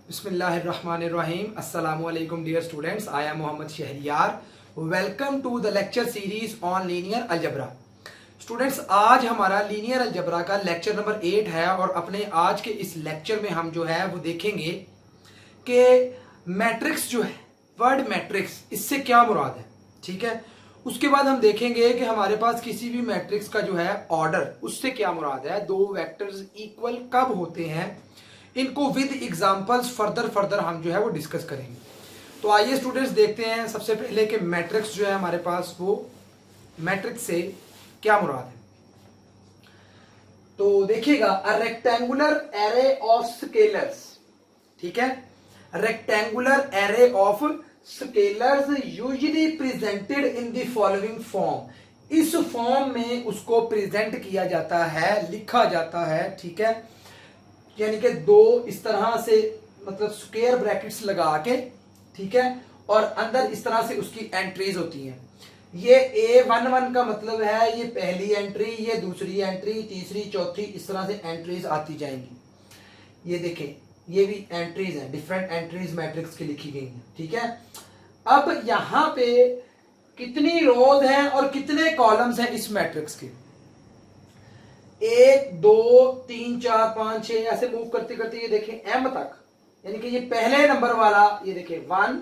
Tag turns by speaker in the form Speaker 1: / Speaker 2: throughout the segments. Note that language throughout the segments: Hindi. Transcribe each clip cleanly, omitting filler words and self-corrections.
Speaker 1: Bismillahirrahmanirrahim. Assalamu alaikum dear students. I am Mohammad Shahriyar. Welcome to the lecture series on linear algebra. Students आज हमारा लीनियर अलजबरा का लेक्चर नंबर 8 है और अपने आज के इस लेक्चर में हम जो है वो देखेंगे कि मैट्रिक्स जो है, वर्ड मैट्रिक्स, इससे क्या मुराद है। ठीक है, उसके बाद हम देखेंगे कि हमारे पास किसी भी मैट्रिक्स का जो है ऑर्डर, उससे क्या मुराद है, दो वेक्टर्स इक्वल कब होते हैं, इनको विद एग्जांपल्स फर्दर हम जो है वो डिस्कस करेंगे। तो आइए स्टूडेंट्स देखते हैं सबसे पहले कि मैट्रिक्स जो है हमारे पास, वो मैट्रिक्स से क्या मुराद है। तो देखिएगा, a rectangular array of scalars, ठीक है, rectangular array of scalars usually presented in the following form. इस फॉर्म में उसको प्रेजेंट किया जाता है, लिखा जाता है। ठीक है, यानी कि दो इस तरह से, मतलब स्क्वायर ब्रैकेट्स लगा के, ठीक है, और अंदर इस तरह से उसकी एंट्रीज होती हैं। ये A11 का मतलब है ये पहली एंट्री, ये दूसरी एंट्री, तीसरी, चौथी, इस तरह से एंट्रीज आती जाएंगी। ये देखें, ये भी एंट्रीज हैं, डिफरेंट एंट्रीज मैट्रिक्स की लिखी गई हैं। ठीक है, अब यहां पे कितनी रोज हैं और कितने कॉलम्स हैं इस मैट्रिक्स के? 1 2 3 4 5 6 ऐसे मूव करते करते ये देखें m तक, यानी कि ये पहले नंबर वाला, ये देखें 1,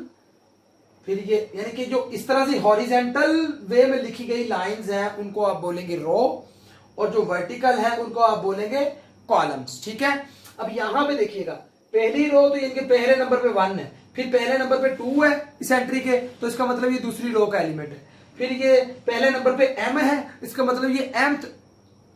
Speaker 1: फिर ये, यानी कि जो इस तरह से हॉरिजेंटल वे में लिखी गई लाइंस हैं उनको आप बोलेंगे रो, और जो वर्टिकल है उनको आप बोलेंगे कॉलम्स। ठीक है, अब यहां पे देखिएगा, पहली रो तो यानी कि पहले नंबर पे 1 है, फिर पहले नंबर पे 2 है इस एंट्री के, तो इसका मतलब ये दूसरी रो का एलिमेंट है। फिर ये पहले नंबर पे m है, इसका मतलब ये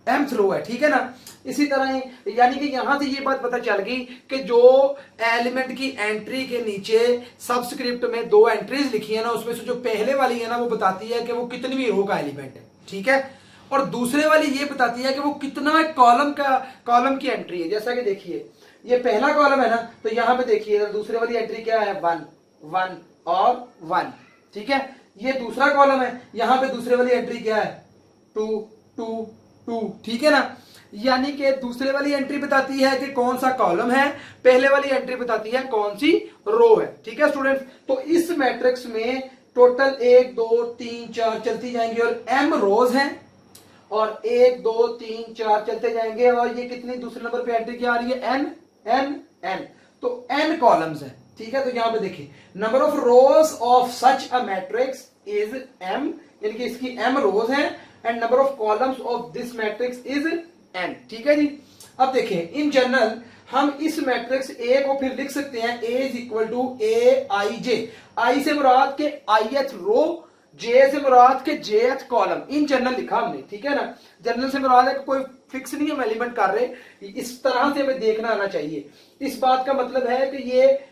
Speaker 1: mth रो है। ठीक है ना, इसी तरह ही, यानी कि यहां से ये बात पता चल गई कि जो एलिमेंट की एंट्री के नीचे सबस्क्रिप्ट में दो एंट्रीज लिखी है ना, उसमें से जो पहले वाली है ना वो बताती है कि वो कितनी रो का एलिमेंट है। ठीक है, और दूसरे वाली ये बताती है कि वो कितना कॉलम की एंट्री है। जैसा कि देखिए, ये पहला कॉलम है ना, तो यहां पे देखिए दूसरे वाली एंट्री क्या है, 1 1 और 1। ठीक है, ये दूसरा कॉलम है, यहां पे दूसरे वाली एंट्री क्या है, 2 2 2। ठीक है ना, यानी कि दूसरे वाली एंट्री बताती है कि कौन सा कॉलम है, पहले वाली एंट्री बताती है कौन सी रो है। ठीक है स्टूडेंट्स, तो इस मैट्रिक्स में टोटल 1 2 3 4 चलती जाएंगी और m रोज हैं, और 1 2 3 4 चलते जाएंगे, और ये कितनी दूसरे नंबर पे एंट्री क्या आ रही है, n n n, तो n कॉलम्स है। ठीक है, तो यहां पे देखिए, number of rose of such a matrix is m, यानी कि इसकी m रोज हैं, and number of columns of this matrix is n। ठीक है जी, अब देखें, इन जनरल हम इस मैट्रिक्स A को फिर लिख सकते हैं A is equal to AIJ। I से मुराद के ith रो, J से मुराद के jth कॉलम, इन जनरल लिखा हमने। ठीक है ना, जनरल से मुराद है कि कोई फिक्स नहीं हम एलिमेंट कर रहे, इस तरह से हमें देखना आना चाहिए। इस बात का मतलब है कि ये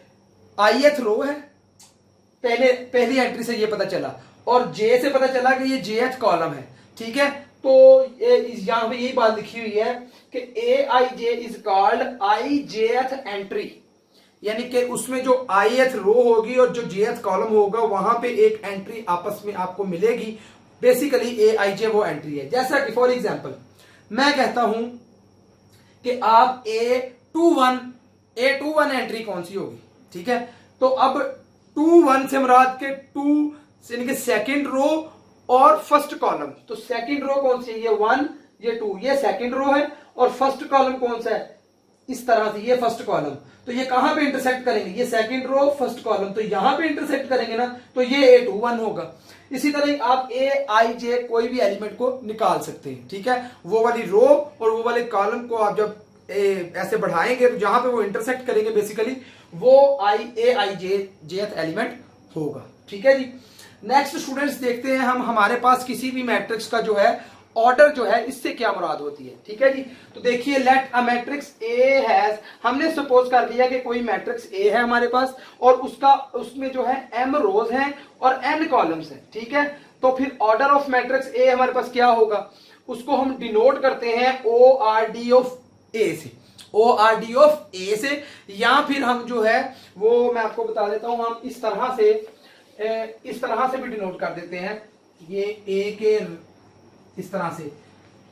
Speaker 1: ith रो है, पहली एंट्री से ये पता चला, और J से पता चला कि ये jth कॉलम है। ठीक है, तो यहां पे यही बात लिखी हुई है कि AIJ is called ijth entry, यानी कि उसमें जो ith रो होगी और जो jth कॉलम होगा वहां पे एक एंट्री आपस में आपको मिलेगी। बेसिकली AIJ वो एंट्री है। जैसा कि फॉर एग्जांपल मैं कहता हूं कि आप A21 एंट्री कौन सी होगी। ठीक है, तो अब 21 से मुराद के 2 यानी कि सेकंड रो और फर्स्ट कॉलम, तो सेकंड रो कौन सी है, ये 1 ये 2, ये सेकंड रो है, और फर्स्ट कॉलम कौन सा है, इस तरह से ये फर्स्ट कॉलम। तो ये कहां पे इंटरसेक्ट करेंगे, ये सेकंड रो फर्स्ट कॉलम, तो यहां पे इंटरसेक्ट करेंगे ना, तो ये A21 होगा। इसी तरह आप AIJ कोई भी एलिमेंट को निकाल सकते हैं। ठीक है, वो वाली रो और वो वाले कॉलम को आप जब ऐसे बढ़ाएंगे तो जहां पे वो इंटरसेक्ट करेंगे बेसिकली वो AIJ jth एलिमेंट होगा। ठीक है जी, नेक्स्ट स्टूडेंट्स देखते हैं हम हमारे पास किसी भी मैट्रिक्स का जो है ऑर्डर जो है, इससे क्या मुराद होती है। ठीक है जी, तो देखिए, let a matrix A has, हमने सपोज कर लिया कि कोई मैट्रिक्स A है हमारे पास, और उसमें जो है m रोज हैं और n कॉलम्स हैं। ठीक है, तो फिर ऑर्डर ऑफ मैट्रिक्स A हमारे पास क्या होगा, उसको हम डिनोट करते हैं ORD ऑफ A से, ORD ऑफ A से, या फिर हम जो है वो मैं आपको बता देता हूं, हम इस तरह से भी डिनोट कर देते हैं। ये A के इस तरह से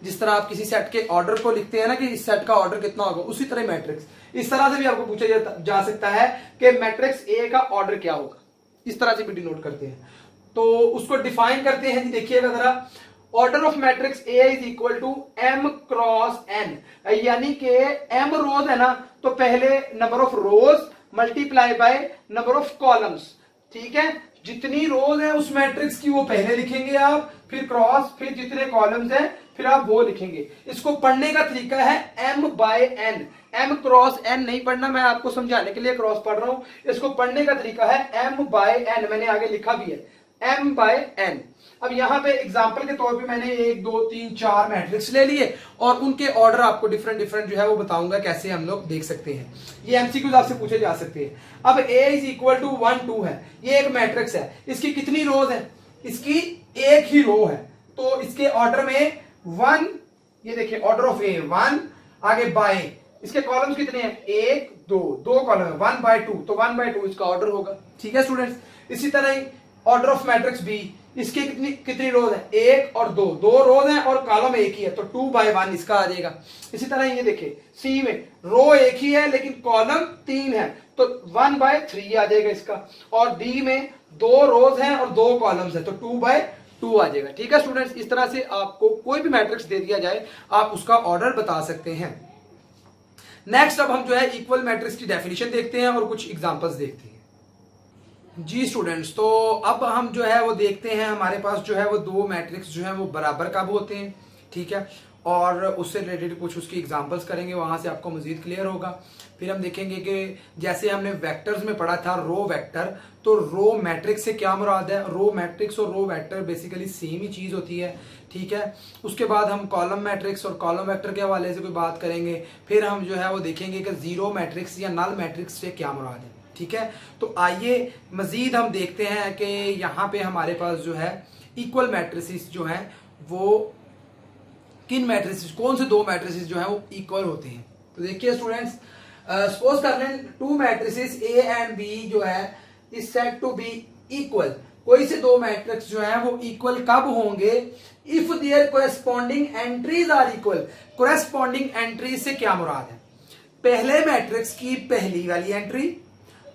Speaker 1: जिस तरह आप किसी सेट के ऑर्डर को लिखते हैं ना कि इस सेट का ऑर्डर कितना होगा, उसी तरह मैट्रिक्स इस तरह से भी आपको पूछा जा सकता है कि मैट्रिक्स ए का ऑर्डर क्या होगा, इस तरह से भी डिनोट करते हैं। तो उसको डिफाइन करते हैं जी, देखिएगा जरा, order of matrix A is equal to M cross N, यानी कि एम रोज है ना, तो पहले number of rows multiply by number of columns, ठीक है। जितनी रोज है उस मैट्रिक्स की वो पहले लिखेंगे आप, फिर क्रॉस, फिर जितने कॉलम्स हैं फिर आप वो लिखेंगे। इसको पढ़ने का तरीका है M by N, M cross N नहीं पढ़ना, मैं आपको समझाने के लिए क्रॉस पढ़ रहा हूं। इसको पढ़ने का तरीका है एम बाय एन, मैंने आगे लिखा भी है एम बाय एन। अब यहां पे एग्जांपल के तौर पे मैंने 1 2 3 4 मैट्रिक्स ले लिए और उनके ऑर्डर आपको डिफरेंट डिफरेंट जो है वो बताऊंगा कैसे हम लोग देख सकते हैं। ये एमसीक्यूज आपसे पूछे जा सकते हैं। अब A इज इक्वल टू 1 2 है, ये एक मैट्रिक्स है, इसकी कितनी रोज है, इसकी एक ही रो है, तो इसके ऑर्डर में 1, ये देखिए ऑर्डर ऑफ A 1, आगे बाय इसके कॉलम्स कितने हैं 1 2, 2 कॉलम है 1 बाय 2, तो 1 बाय 2 इसका ऑर्डर होगा, ठीक है स्टूडेंट्स। इसी तरह ही ऑर्डर ऑफ मैट्रिक्स बी, इसके कितनी रोज है 1 और 2, 2 रोज हैं और कॉलम एक ही है, तो 2 बाय 1 इसका आ जाएगा। इसी तरह ये देखिए सी में रो एक ही है लेकिन कॉलम 3 है, तो 1 बाय 3 आ जाएगा इसका। और डी में 2 रोज हैं और 2 कॉलम्स है, तो 2 बाय 2 आ जाएगा, ठीक है स्टूडेंट्स। इस तरह से आपको कोई भी मैट्रिक्स दे दिया जाए आप उसका ऑर्डर बता सकते हैं। नेक्स्ट अब हम जो है इक्वल मैट्रिक्स की डेफिनेशन देखते हैं और कुछ एग्जांपल्स देखते हैं। जी स्टूडेंट्स, तो अब हम जो है वो देखते हैं, हमारे पास जो है वो 2 मैट्रिक्स जो है वो बराबर कब होते हैं, ठीक है, और उससे रिलेटेड कुछ उसकी एग्जांपल्स करेंगे, वहां से आपको मजीद क्लियर होगा। फिर हम देखेंगे कि जैसे हमने वेक्टर्स में पढ़ा था रो वेक्टर, तो रो मैट्रिक्स से क्या मुराद है, रो मैट्रिक्स और रो वेक्टर बेसिकली सेम ही चीज होती है, ठीक है। उसके बाद हम कॉलम मैट्रिक्स और कॉलम वेक्टर के हवाले से कोई बात करेंगे। फिर हम जो है वो देखेंगे कि जीरो मैट्रिक्स या नल मैट्रिक्स से क्या मुराद है, ठीक है। तो आइए मजीद हम देखते हैं कि यहाँ पे हमारे पास जो है इक्वल मैट्रिसेस जो है वो किन मैट्रिसेस, कौन से 2 मैट्रिसेस जो है वो इक्वल होते हैं। तो देखिए स्टूडेंट्स, सपोज कर लें 2 मैट्रिसेस ए एंड बी जो है is said to be equal. कोई से 2 मैट्रिक्स जो है वो इक्वल कब होंगे, if their corresponding entries are equal. Corresponding entries से क्या मुराद है, पहले मैट्रिक्स की पहली वाली एंट्री,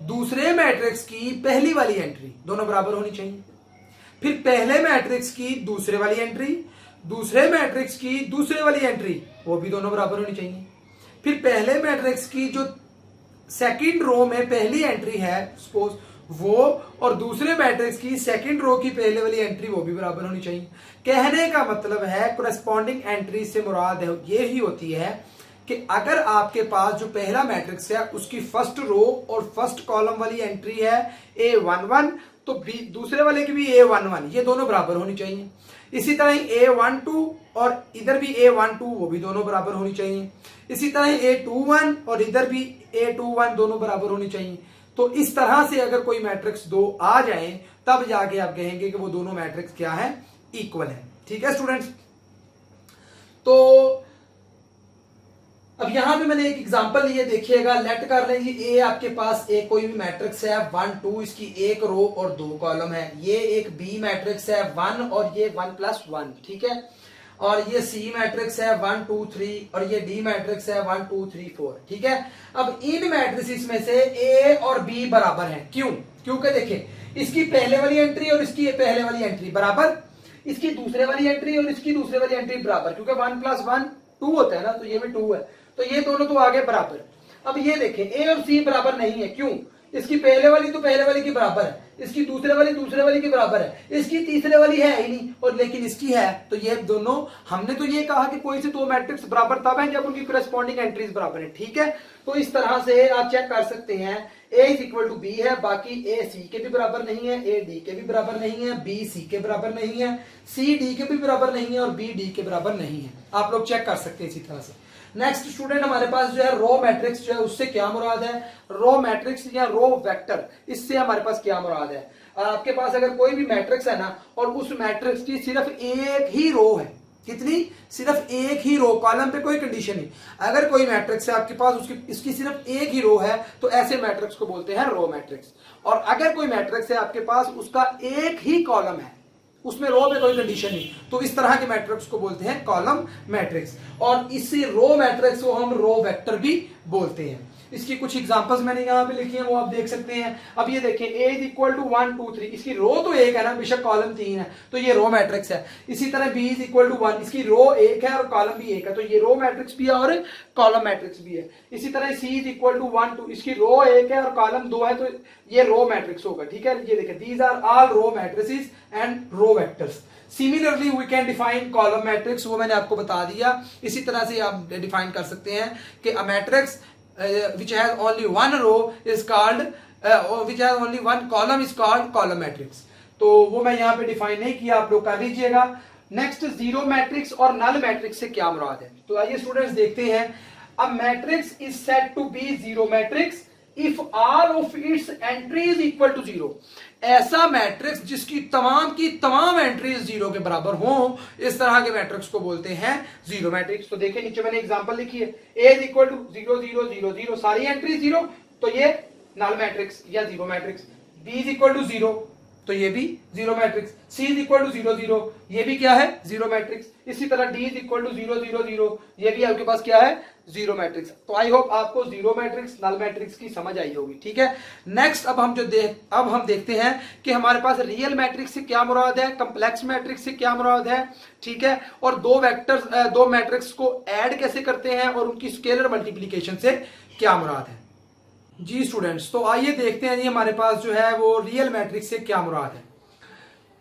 Speaker 1: दूसरे मैट्रिक्स की पहली वाली एंट्री दोनों बराबर होनी चाहिए। फिर पहले मैट्रिक्स की दूसरे वाली एंट्री, दूसरे मैट्रिक्स की दूसरे वाली एंट्री, वो भी दोनों बराबर होनी चाहिए। फिर पहले मैट्रिक्स की जो सेकंड रो में पहली एंट्री है सपोज वो, और दूसरे मैट्रिक्स की सेकंड रो की पहले वाली एंट्री वो भी बराबर होनी चाहिए। कहने का मतलब है कोरेस्पॉन्डिंग एंट्री से मुराद है ये ही होती है कि अगर आपके पास जो पहला मैट्रिक्स है उसकी फर्स्ट रो और फर्स्ट कॉलम वाली एंट्री है A11, तो दूसरे वाले की भी A11, ये दोनों बराबर होनी चाहिए। इसी तरह A12 और इधर भी A12, वो भी दोनों बराबर होनी चाहिए। इसी तरह A21 और इधर भी A21 दोनों बराबर होनी चाहिए। तो इस तरह से अगर कोई मैट्रिक्स 2 आ जाए तब जाके आप कहेंगे कि वो दोनों मैट्रिक्स क्या है, इक्वल है, ठीक है स्टूडेंट्स। तो अब यहां पे मैंने एक एग्जांपल लिए, देखिएगा, लेट कर लें जी ए आपके पास एक कोई भी मैट्रिक्स है 1 2, इसकी एक रो और 2 कॉलम है। ये एक बी मैट्रिक्स है 1 और ये 1 + 1, ठीक है। और ये सी मैट्रिक्स है 1 2 3 और ये डी मैट्रिक्स है 1 2 3 4, ठीक है। अब इन मैट्रिसेस में से ए और बी बराबर हैं, क्यों, क्योंकि देखिए इसकी पहले वाली एंट्री और इसकी पहले वाली एंट्री बराबर, इसकी दूसरे वाली एंट्री और इसकी दूसरे वाली एंट्री बराबर, क्योंकि 1 + 1 2 होता है ना, तो ये भी 2 है, तो ये दोनों तो आगे बराबर। अब ये देखें ए और सी बराबर नहीं है, क्यों, इसकी पहले वाली तो पहले वाली की बराबर है, इसकी दूसरे वाली की बराबर है, इसकी तीसरे वाली है ही नहीं और लेकिन इसकी है, तो ये दोनों, हमने तो ये कहा कि कोई से 2 मैट्रिक्स बराबर तब है जब उनकी कोरेस्पॉन्डिंग एंट्रीज बराबर है, ठीक है। तो इस तरह से आप चेक कर सकते हैं A = B है, बाकी A C के भी बराबर नहीं है, A D के भी बराबर नहीं है, B C के बराबर नहीं है, C D के भी बराबर नहीं है और B D के बराबर नहीं है। आप लोग चेक कर सकते हैं इसी तरह से। नेक्स्ट स्टूडेंट, हमारे पास जो है रो मैट्रिक्स जो है उससे क्या मुराद है, रो मैट्रिक्स या रो वेक्टर, इससे हमारे पास क्या मुराद है। आपके पास अगर कोई भी मैट्रिक्स है ना और उस मैट्रिक्स की सिर्फ एक ही रो है, कितनी, सिर्फ एक ही रो, कॉलम पे कोई कंडीशन नहीं, अगर कोई मैट्रिक्स है आपके पास उसकी इसकी सिर्फ एक ही रो है तो ऐसे मैट्रिक्स को बोलते हैं रो मैट्रिक्स। और अगर कोई मैट्रिक्स है आपके पास उसका एक ही कॉलम है, उसमें रो में कोई कंडीशन नहीं, तो इस तरह के मैट्रिक्स को बोलते हैं कॉलम मैट्रिक्स। और इसी रो मैट्रिक्स को हम रो वेक्टर भी बोलते हैं। इसकी कुछ एग्जांपल्स मैंने यहाँ पे लिखी है, वो आप देख सकते हैं। अब ये देखें A इज इक्वल टू 1 2 3, इसकी रो तो एक है ना, बेशक कॉलम 3 है, तो ये रो मैट्रिक्स है। इसी तरह B इज इक्वल टू 1, इसकी रो एक है और कॉलम भी एक है, तो ये रो मैट्रिक्स भी है और कॉलम मैट्रिक्स भी है। इसी तरह C इज इक्वल टू 1 2, इसकी रो एक है और कॉलम 2 है, तो ये रो मैट्रिक्स होगा। ठीक है, ये देखें, these are all row matrices and row vectors. Similarly we can define column matrix, वो मैंने आपको बता दिया। इसी तरह से आप डिफाइन कर सकते हैं कि a matrix which has only one row is called which has only one column is called column matrix। तो वो मैं यहाँ पे डिफाइन नहीं किया, आप लोग कर लीजिएगा। नेक्स्ट, जीरो मैट्रिक्स और नल मैट्रिक्स से क्या मुराद है, तो आइए स्टूडेंट्स देखते हैं। A matrix is said to be zero matrix if all of its entries equal to zero. ऐसा मैट्रिक्स जिसकी तमाम की तमाम एंट्रीज जीरो के बराबर हो, इस तरह के मैट्रिक्स को बोलते हैं जीरो मैट्रिक्स। तो देखिए नीचे मैंने एग्जांपल लिखी है, A इज इक्वल टू 0 0 0 0, सारी एंट्रीज जीरो, तो ये नल मैट्रिक्स या zero matrix. B is equal to 0, तो ये भी zero matrix. C is equal to 0 0, ये भी क्या है, जीरो मैट्रिक्स। इसी तरह D इज इक्वल टू 0 0 0, ये भी आपके पास क्या है, जीरो मैट्रिक्स। तो आई होप आपको जीरो मैट्रिक्स नल मैट्रिक्स की समझ आई होगी। ठीक है, नेक्स्ट अब हम देखते हैं कि हमारे पास रियल मैट्रिक्स से क्या मुराद है, कम्प्लेक्स मैट्रिक्स से क्या मुराद है। ठीक है, और दो मैट्रिक्स को ऐड कैसे करते हैं और उनकी स्केलर मल्टीप्लीकेशन से क्या मुराद है। जी स्टूडेंट्स, तो आइए देखते हैं जी हमारे पास जो है वो रियल मैट्रिक्स से क्या मुराद है।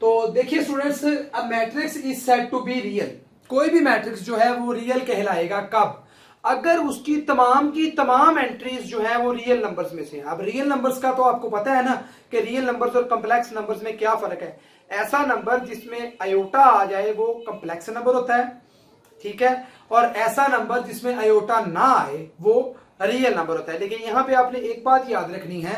Speaker 1: तो देखिए students, a matrix is said to be real. कोई भी मैट्रिक्स जो है वो रियल कहलाएगा कब, अगर उसकी तमाम की तमाम एंट्रीज जो है वो रियल नंबर्स में से। अब रियल नंबर्स का तो आपको पता है ना कि रियल नंबर्स और कम्प्लेक्स नंबर्स में क्या फर्क है। ऐसा नंबर जिसमें आयोटा आ जाए वो कम्प्लेक्स नंबर होता है, ठीक है, और ऐसा नंबर जिसमें आयोटा ना आए वो रियल नंबर होता है। लेकिन यहां पे आपने एक बात याद रखनी है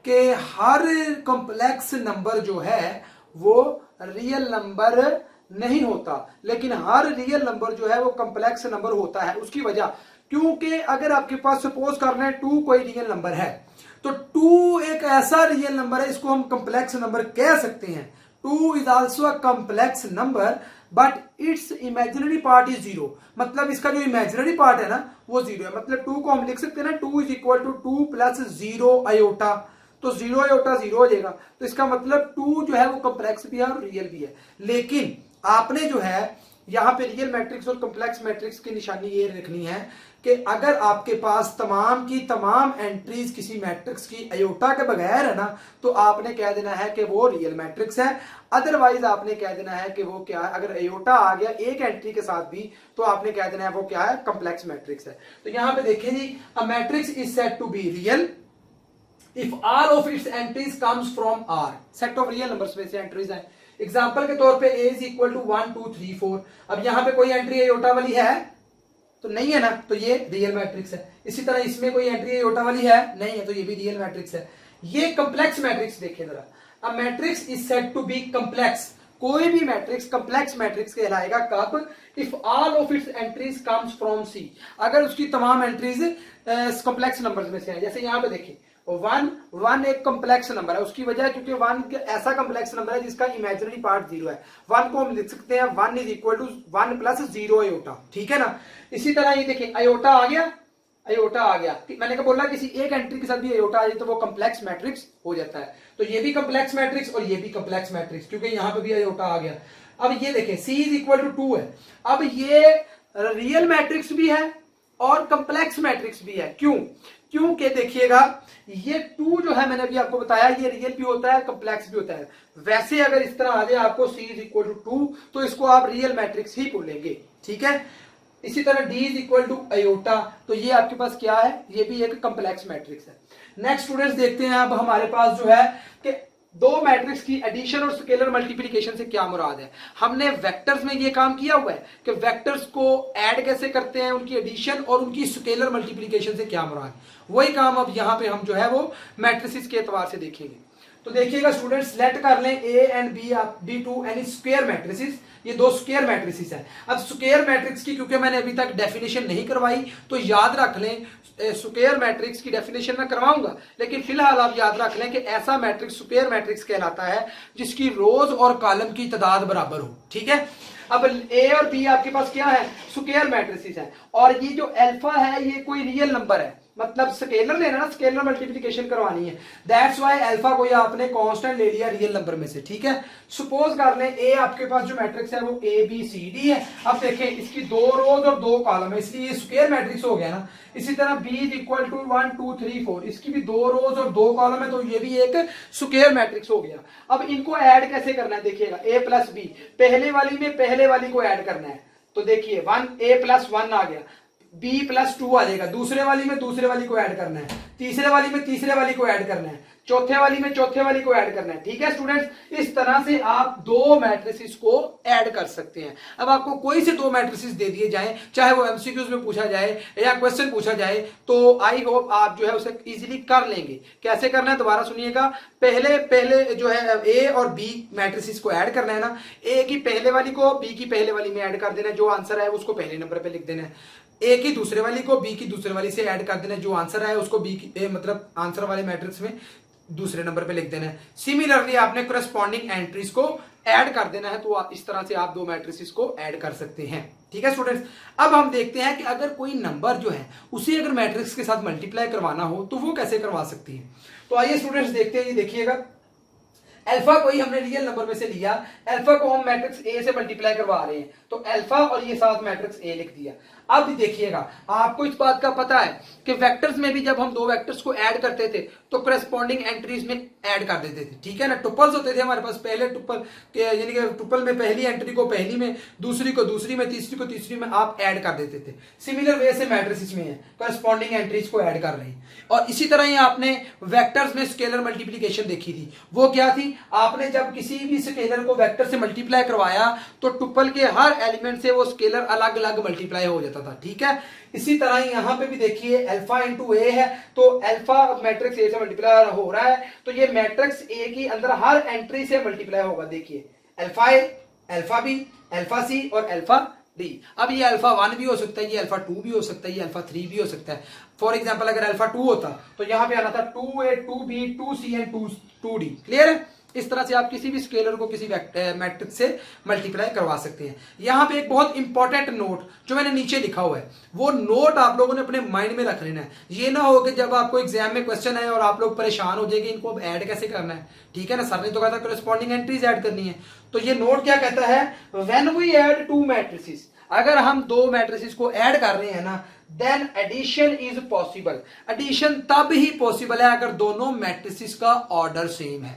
Speaker 1: कि हर कॉम्प्लेक्स नंबर जो है वो रियल नंबर नहीं होता, लेकिन हर रियल नंबर जो है वो कॉम्प्लेक्स नंबर होता है। उसकी वजह, क्योंकि अगर आपके पास सपोज करना है 2 कोई रियल नंबर है, तो 2 एक ऐसा रियल नंबर है, इसको हम कॉम्प्लेक्स नंबर कह सकते हैं। 2 is also a complex number but it's imaginary part is zero. मतलब इसका जो इमेजिनरी पार्ट है ना वो जीरो है। मतलब 2 को हम लिख सकते हैं ना, 2 is equal to 2 plus 0 iota, तो 0 आयोटा 0 हो जाएगा। तो इसका मतलब 2 जो है वो कॉम्प्लेक्स भी है और रियल भी है। लेकिन आपने जो है यहां पे रियल मैट्रिक्स और कॉम्प्लेक्स मैट्रिक्स की निशानी ये रखनी है कि अगर आपके पास तमाम की तमाम एंट्रीज किसी मैट्रिक्स की आयोटा के बगैर है ना, तो आपने कह देना है कि वो रियल मैट्रिक्स है। अदरवाइज आपने कह देना है कि वो क्या है, अगर आयोटा आ गया एक एंट्री के साथ भी, तो आपने कह देना है वो क्या है, कॉम्प्लेक्स मैट्रिक्स है। तो यहां पे देखें जी, a matrix is said to be real if all of its entries comes from R, set of real numbers में से एंट्रीज है। एग्जांपल के तौर पे A इज इक्वल टू 1 2 3 4। अब यहां पे कोई एंट्री आयोटा वाली है तो नहीं है ना, तो ये रियल मैट्रिक्स है। इसी तरह इसमें कोई एंट्री आयोटा वाली है नहीं है, तो ये भी रियल मैट्रिक्स है। ये कॉम्प्लेक्स मैट्रिक्स देखें जरा, a matrix is said to be complex. कोई भी मैट्रिक्स कॉम्प्लेक्स मैट्रिक्स कहलाएगा कब, if all of its entries comes from C, अगर उसकी तमाम एंट्रीज कॉम्प्लेक्स नंबर्स में से है। जैसे यहां पे देखिए 1 एक कॉम्प्लेक्स नंबर है, उसकी वजह क्योंकि 1 ऐसा कॉम्प्लेक्स नंबर है जिसका इमेजिनरी पार्ट 0 है। 1 को हम लिख सकते हैं 1 is equal to 1 plus 0 iota, ठीक है ना। इसी तरह ये देखिए आयोटा आ गया, आयोटा आ गया, मैंने कहा बोला किसी एक एंट्री के साथ भी आयोटा आ जाए तो वो कॉम्प्लेक्स मैट्रिक्स हो जाता है। तो ये भी कॉम्प्लेक्स मैट्रिक्स और ये भी कॉम्प्लेक्स मैट्रिक्स, क्योंकि यहां पे भी आयोटा आ गया। अब ये देखें C इज इक्वल टू 2 है। अब ये रियल मैट्रिक्स भी है और कॉम्प्लेक्स मैट्रिक्स भी है। क्योंकि देखिएगा ये 2 जो है मैंने अभी आपको बताया ये रियल भी होता है कॉम्प्लेक्स भी होता है। वैसे अगर इस तरह आ जाए आपको C इज इक्वल टू 2 तो इसको आप रियल मैट्रिक्स ही बोलेंगे, ठीक है। इसी तरह D is equal to iota, तो ये आपके पास क्या है, ये भी एक कॉम्प्लेक्स मैट्रिक्स है। नेक्स्ट स्टूडेंट्स देखते हैं अब हमारे पास जो है कि दो मैट्रिक्स की एडिशन और स्केलर मल्टीप्लिकेशन से क्या मुराद है। हमने वेक्टर्स में ये काम किया हुआ है कि वेक्टर्स को ऐड कैसे करते हैं, उनकी एडिशन और उनकी स्केलर मल्टीप्लिकेशन से क्या मुराद है। वही काम अब यहाँ पे हम जो है वो मैट्रिसेस के एतबार से देखेंगे। तो देखिएगा स्टूडेंट, सेलेक्ट कर लें ए एंड बी, आप B2 एनी स्क्वायर मैट्रिसेस, ये दो स्क्वायर मैट्रिसेस है। अब स्क्वायर मैट्रिक्स की क्योंकि मैंने अभी तक डेफिनेशन नहीं करवाई तो याद रख लें, स्क्वायर मैट्रिक्स की डेफिनेशन मैं करवाऊंगा, लेकिन फिलहाल आप याद रख लें कि ऐसा मैट्रिक्स स्क्वायर मैट्रिक्स कहलाता है जिसकी रोज और कॉलम की तादाद बराबर हो। ठीक है, अब ए और बी आपके पास क्या है, स्क्वायर मैट्रिसेस है, और ये जो अल्फा है ये कोई रियल नंबर है, मतलब स्केलर लेना ना, स्केलर मल्टीप्लिकेशन करवानी है, दैट्स व्हाई अल्फा को आपने कांस्टेंट ले लिया रियल नंबर में से। ठीक है, सपोज कर लें ए आपके पास जो मैट्रिक्स है वो ए बी सी डी है। अब देखें इसकी दो रोज और दो कॉलम है, इसलिए ये स्क्वायर मैट्रिक्स हो गया ना। इसी तरह बी इज इक्वल टू 1 2 3 4, इसकी भी दो रोज और दो कॉलम है, तो ये भी एक स्क्वायर मैट्रिक्स हो गया। अब इनको ऐड कैसे करना है, देखिएगा ए प्लस बी, पहले वाली में पहले वाली को ऐड करना है, तो देखिए 1 ए प्लस 1 आ गया, b प्लस 2 आ जाएगा, दूसरे वाली में दूसरे वाली को ऐड करना है, तीसरे वाली में तीसरे वाली को ऐड करना है, चौथे वाली में चौथे वाली को ऐड करना है। ठीक है स्टूडेंट्स, इस तरह से आप दो मैट्रिसेस को ऐड कर सकते हैं। अब आपको कोई से दो मैट्रिसेस दे दिए जाएं, चाहे वो एमसीक्यूज में पूछा जाए या क्वेश्चन पूछा जाए, तो आई होप आप जो है उसे इजीली कर लेंगे। कैसे करना है दोबारा सुनिएगा, पहले जो है ए और बी मैट्रिसेस को ऐड करना है ना, ए की पहले वाली को बी की पहले वाली में ऐड कर देना है, जो आंसर है उसको पहले नंबर पे लिख देना है, ए की दूसरे वाली को बी की दूसरे वाली से ऐड कर देना है, जो आंसर है उसको बी की मतलब आंसर वाले मैट्रिक्स में दूसरे नंबर पे लिख देना है। सिमिलरली आपने करस्पॉन्डिंग एंट्रीज को ऐड कर देना है, तो इस तरह से आप दो मैट्रिसेस को ऐड कर सकते हैं। ठीक है स्टूडेंट्स, अब हम देखते हैं कि अगर कोई नंबर जो है उसे अगर मैट्रिक्स के साथ मल्टीप्लाई करवाना हो तो वो कैसे करवा सकती है। तो आइए स्टूडेंट्स देखते हैं, ये देखिएगा अल्फा को ही हमने रियल नंबर में से लिया, अल्फा को हम मैट्रिक्स ए से मल्टीप्लाई करवा रहे हैं, तो अल्फा और ये साथ मैट्रिक्स ए लिख दिया। अब देखिएगा आपको इस बात का पता है कि वेक्टर्स में भी जब हम दो वेक्टर्स को ऐड करते थे तो करस्पॉन्डिंग एंट्रीज में ऐड कर देते थे। ठीक है ना, टुपल्स होते थे हमारे पास, पहले टुपल यानी कि टुपल में पहली एंट्री को पहली में, दूसरी को दूसरी में, तीसरी को तीसरी में आप ऐड कर देते थे। सिमिलर वे से मैट्रिसेस में है, करस्पॉन्डिंग एंट्रीज को ऐड कर रहे हैं। और इसी तरह ही आपने वेक्टर्स में स्केलर मल्टीप्लीकेशन देखी थी, वो क्या थी, आपने जब किसी भी स्केलर को वेक्टर से मल्टीप्लाई करवाया तो टुपल के हर एलिमेंट से वो स्केलर अलग अलग मल्टीप्लाई हो जाता था। ठीक है, इसी तरह ही यहां पे भी देखिए अल्फा इंटू ए है, तो अल्फा मैट्रिक्स ए से मल्टीप्लाई हो रहा है, तो ये मैट्रिक्स ए की अंदर हर एंट्री से मल्टीप्लाई होगा। देखिए अल्फा ए, अल्फा बी, अल्फा सी और अल्फा डी। अब ये अल्फा 1 भी हो सकता है, ये अल्फा 2 भी हो सकता है, ये अल्फा 3 भी हो सकता है। फॉर एग्जाम्पल अगर अल्फा 2 होता तो यहां पे आना था 2a 2b 2c and 2d। Clear है, इस तरह से आप किसी भी स्केलर को किसी मैट्रिक्स से मल्टीप्लाई करवा सकते हैं। यहां पे एक बहुत इंपॉर्टेंट नोट जो मैंने नीचे लिखा हुआ है, वो नोट आप लोगों ने अपने माइंड में रख लेना है। ये ना हो कि जब आपको एग्जाम में क्वेश्चन है और आप लोग परेशान हो जाएंगे इनको अब ऐड कैसे करना है। ठीक है ना, सर ने तो कहा था करस्पॉन्डिंग एंट्रीज ऐड करनी है, तो ये नोट क्या कहता है, when we add two matrices, अगर हम दो मैट्रिसेस को ऐड कर रहे हैं ना, then addition is possible. Addition तब ही पॉसिबल है अगर दोनों मैट्रिसेस का ऑर्डर सेम है,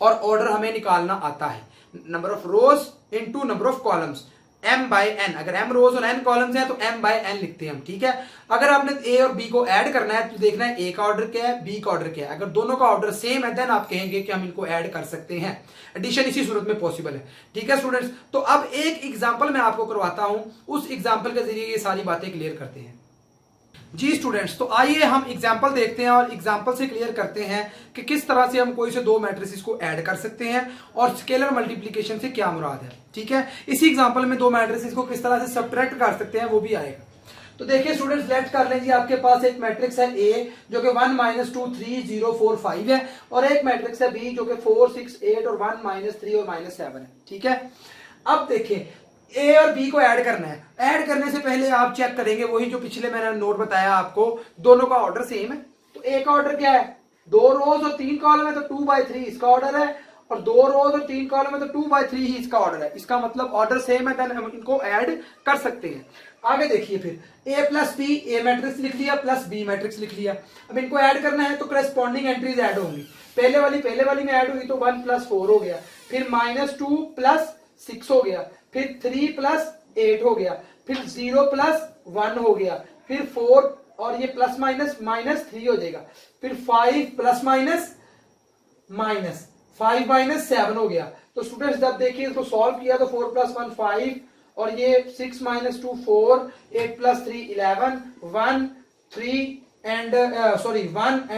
Speaker 1: और ऑर्डर हमें निकालना आता है, number of rows into number of columns, m by n। अगर m रोज और n कॉलम्स हैं तो m बाय n लिखते हैं हम। ठीक है, अगर आपने a और b को ऐड करना है तो देखना है a का ऑर्डर क्या है, b का ऑर्डर क्या है। अगर दोनों का ऑर्डर सेम है देन आप कहेंगे कि हम इनको ऐड कर सकते हैं। एडिशन इसी सूरत में पॉसिबल है। ठीक है स्टूडेंट्स, तो अब एक एग्जाम्पल मैं आपको करवाता हूं, उस एग्जाम्पल के जरिए ये सारी बातें क्लियर करते हैं। जी स्टूडेंट्स, तो आइए हम एग्जाम्पल देखते हैं और एग्जाम्पल से क्लियर करते हैं कि किस तरह से हम कोई से दो मैट्रिसेस को ऐड कर सकते हैं और स्केलर मल्टीप्लिकेशन से क्या मुराद है। ठीक है, इसी एग्जाम्पल में दो मैट्रिसेस को किस तरह से सब्ट्रैक्ट कर सकते हैं वो भी आएगा। तो देखिए स्टूडेंट्स, लेट कर लें जी, आपके पास एक मैट्रिक्स है ए जो कि 1 -2 3 0 4 5 है, और एक मैट्रिक्स है बी जो कि 4 6 8 और 1 -3 और -7 है। ठीक है, अब देखिए ए और बी को ऐड करना है। ऐड करने से पहले आप चेक करेंगे वही जो पिछले मैंने नोट बताया आपको, दोनों का ऑर्डर सेम है। तो ए का ऑर्डर क्या है, 2 रोज और 3 कॉलम है, तो 2/3 इसका ऑर्डर है, और 2 रोज और 3 कॉलम है तो 2/3 ही इसका ऑर्डर है। इसका मतलब ऑर्डर सेम है, देन हम इनको ऐड कर सकते हैं। आगे देखिए, फिर a plus B, A matrix लिख लिया प्लस बी मैट्रिक्स लिख लिया। अब इनको ऐड करना है तो करस्पॉन्डिंग एंट्रीज ऐड होंगी। पहले वाली में ऐड हुई तो 1 + 4 हो गया, फिर -2 + 6 हो गया, फिर 3 + 8 हो गया, फिर 0 + 1 हो गया, फिर 4 और ये प्लस माइनस -3 हो जाएगा, फिर 5 ± -5 - 7 हो गया। तो स्टूडेंट्स जब देखिए इसको सॉल्व किया तो 4 + 1 5, और ये 6 - 2 4, 8 + 3 11, 1 3 एंड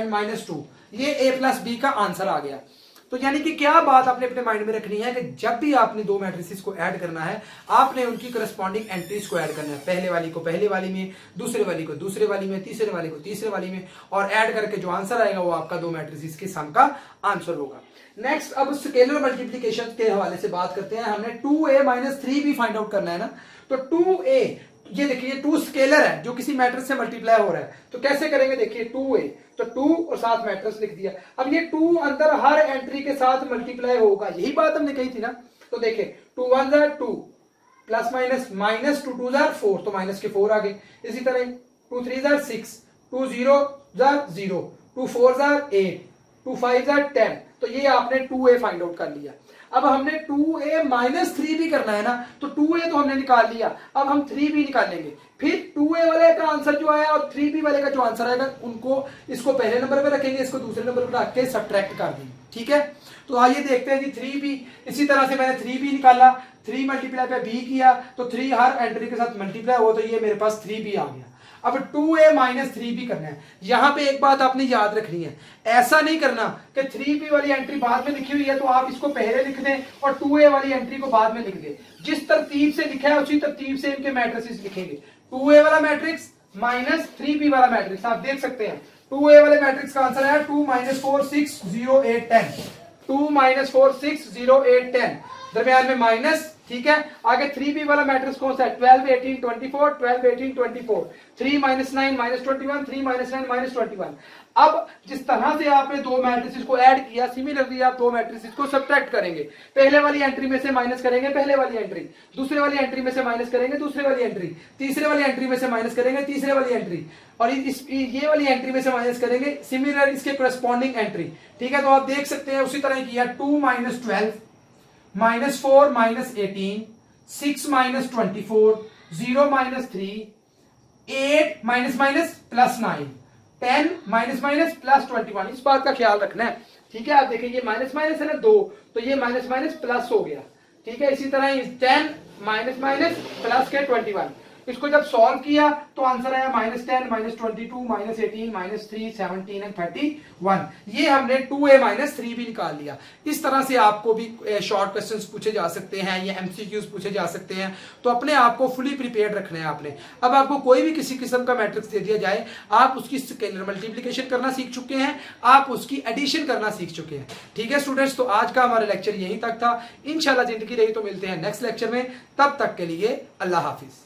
Speaker 1: -2, ये a प्लस बी का आंसर आ गया। तो यानी कि क्या बात आपने अपने माइंड में रखनी है कि जब भी आपने दो मैट्रिसेस को ऐड करना है, आपने उनकी करस्पॉन्डिंग एंट्रीज को ऐड करना है। पहले वाली को पहले वाली में, दूसरे वाली को दूसरे वाली में, तीसरे वाली को तीसरे वाली में, और ऐड करके जो आंसर आएगा वो आपका दो मैट्रिसेस के सम का आंसर होगा। नेक्स्ट अब स्केलर मल्टीप्लिकेशन के हवाले से बात करते हैं। हमने 2a minus 3b find out करना है ना, तो 2a, ये देखिए 2 स्केलर है जो किसी मैट्रिक्स से मल्टीप्लाई हो रहा है, तो कैसे करेंगे, देखिए 2a, तो 2 और साथ मैट्रिक्स लिख दिया। अब ये 2 अंदर हर एंट्री के साथ मल्टीप्लाई होगा, यही बात हमने कही थी ना। तो देखिए 2 1 jar 2 plus minus, minus 2 2 jar 4, तो माइनस के 4 आ गए। इसी तरह 2 3 जार 6, 2 0 जार 0, 2 4 जार 8, 2 5 जार 10, तो ये आपने 2a फाइंड आउट कर लिया। अब हमने 2a माइनस 3 भी करना है ना, तो 2a तो हमने निकाल लिया, अब हम 3b निकालेंगे। फिर 2a वाले का आंसर जो आया और 3b वाले का जो आंसर आएगा, उनको इसको पहले नंबर पे रखेंगे, इसको दूसरे नंबर पे रख के सब्ट्रैक्ट कर देंगे, ठीक है। तो आइए देखते हैं जी 3b। इसी तरह से मैंने 3b निकाला, 3 मल्टीप्लाई पे b किया, तो 3 हर एंट्री के साथ मल्टीप्लाई हुआ, तो ये मेरे पास 3b आ गया। अब 2a माइनस 3b करना है। यहां पे एक बात आपने याद रखनी है, ऐसा नहीं करना कि 3b वाली एंट्री बाद में लिखी हुई है तो आप इसको पहले लिख दें और 2a वाली एंट्री को बाद में लिख दें। जिस तरतीब से लिखा है उसी तरतीब से इनके मैट्रिसेस लिखेंगे। 2a वाला मैट्रिक्स माइनस 3b वाला मैट्रिक्स, आप देख सकते हैं 2a वाले मैट्रिक्स का आंसर है 2 - 4 6 0 8 10, 2 - 4 6 0 8 10, दरमियान में माइनस, ठीक है। आगे 3b वाला मैट्रिक्स कौन सा है, 12 18 24, 12 18 24, 3 - 9 -21, 3 - 9 -21। अब जिस तरह से आपने दो मैट्रिसेस को ऐड किया, सिमिलरली आप दो मैट्रिसेस को सब्ट्रैक्ट करेंगे। पहले वाली एंट्री में से माइनस करेंगे पहले वाली एंट्री, दूसरे वाली एंट्री में से माइनस करेंगे दूसरे वाली एंट्री, तीसरे वाली एंट्री में से माइनस करेंगे तीसरे वाली एंट्री, और ये वाली एंट्री में से माइनस करेंगे सिमिलर इसके करस्पॉन्डिंग एंट्री, ठीक है। तो आप देख सकते हैं उसी तरह किया, 2 - 12 -4 - 18, 6 - 24, 0 - 3, 8 प्लस 9, 10 प्लस 21। इस बात का ख्याल रखना है, ठीक है। आप देखिए ये माइनस माइनस है ना 2, तो ये माइनस प्लस हो गया, ठीक है। इसी तरह 10 प्लस के 21, इसको जब सॉल्व किया तो आंसर आया -10 -22 -18 -3 17 और 31। ये हमने 2a माइनस 3 भी निकाल लिया। इस तरह से आपको भी शॉर्ट क्वेश्चंस पूछे जा सकते हैं या एमसीक्यूज पूछे जा सकते हैं, तो अपने आप को फुली प्रिपेयर्ड रखना है आपने। अब आपको कोई भी किसी किस्म का मैट्रिक्स दे दिया जाए, आप उसकी स्केलर मल्टीप्लिकेशन करना सीख चुके हैं, आप उसकी एडिशन करना सीख चुके हैं, ठीक है स्टूडेंट्स। तो आज का हमारा लेक्चर यहीं तक था। इंशाल्लाह जिंदगी रही तो मिलते हैं नेक्स्ट लेक्चर में, तब तक के लिए अल्लाह हाफिज।